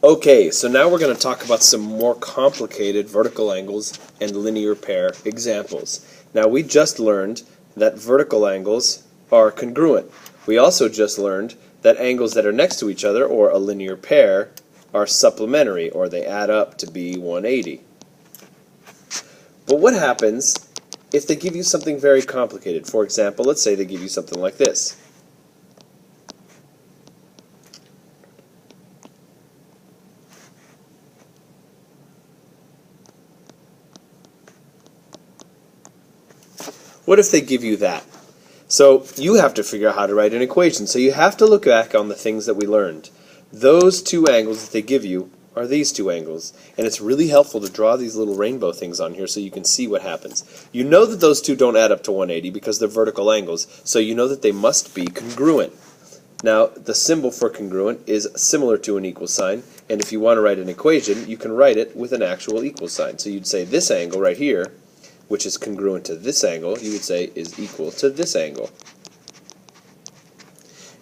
Okay, so now we're going to talk about some more complicated vertical angles and linear pair examples. Now we just learned that vertical angles are congruent. We also just learned that angles that are next to each other, or a linear pair, are supplementary, or they add up to be 180. But what happens if they give you something very complicated? For example, let's say they give you something like this. What if they give you that? So you have to figure out how to write an equation. So you have to look back on the things that we learned. Those two angles that they give you are these two angles. And it's really helpful to draw these little rainbow things on here so you can see what happens. You know that those two don't add up to 180 because they're vertical angles, so you know that they must be congruent. Now, the symbol for congruent is similar to an equal sign, and if you want to write an equation, you can write it with an actual equal sign. So you'd say this angle right here, which is congruent to this angle, you would say is equal to this angle.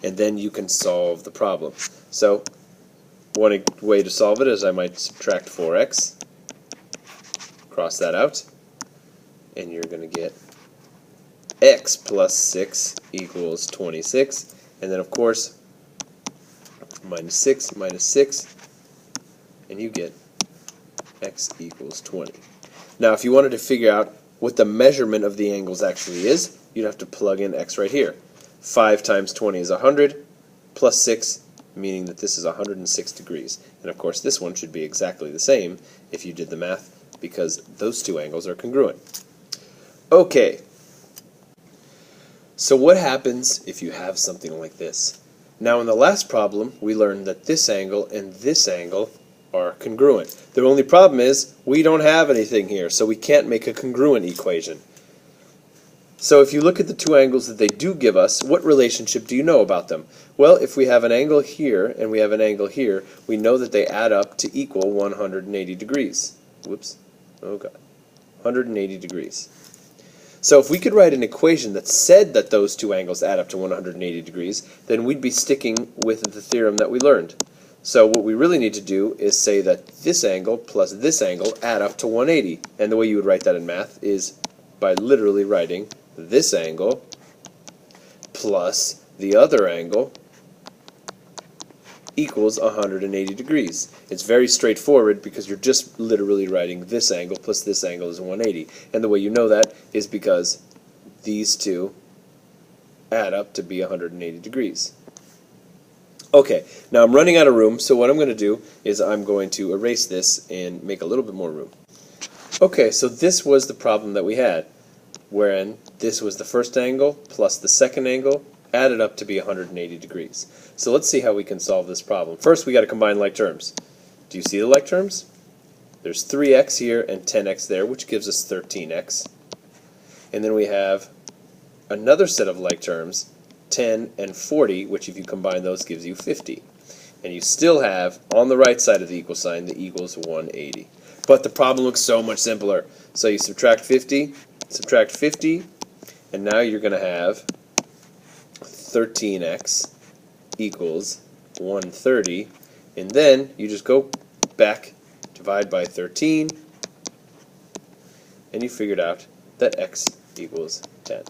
And then you can solve the problem. So one way to solve it is I might subtract 4x, cross that out, and you're going to get x plus 6 equals 26. And then, of course, minus 6 minus 6, and you get x equals 20. Now, if you wanted to figure out what the measurement of the angles actually is, you'd have to plug in x right here. 5 times 20 is 100, plus 6, meaning that this is 106 degrees. And of course, this one should be exactly the same if you did the math, because those two angles are congruent. Okay, so what happens if you have something like this? Now, in the last problem, we learned that this angle and this angle are congruent. The only problem is we don't have anything here, so we can't make a congruent equation. So if you look at the two angles that they do give us, what relationship do you know about them? Well, if we have an angle here and we have an angle here, we know that they add up to equal 180 degrees. Whoops. Oh God. 180 degrees. So if we could write an equation that said that those two angles add up to 180 degrees, then we'd be sticking with the theorem that we learned. So what we really need to do is say that this angle plus this angle add up to 180. And the way you would write that in math is by literally writing this angle plus the other angle equals 180 degrees. It's very straightforward because you're just literally writing this angle plus this angle is 180. And the way you know that is because these two add up to be 180 degrees. Okay, now I'm running out of room, so what I'm going to do is I'm going to erase this and make a little bit more room. Okay, so this was the problem that we had, wherein this was the first angle plus the second angle added up to be 180 degrees. So let's see how we can solve this problem. First, we got to combine like terms. Do you see the like terms? There's 3x here and 10x there, which gives us 13x. And then we have another set of like terms, 10 and 40, which if you combine those gives you 50. And you still have, on the right side of the equal sign, the equals 180. But the problem looks so much simpler. So you subtract 50, and now you're going to have 13x equals 130. And then you just go back, divide by 13, and you figured out that x equals 10.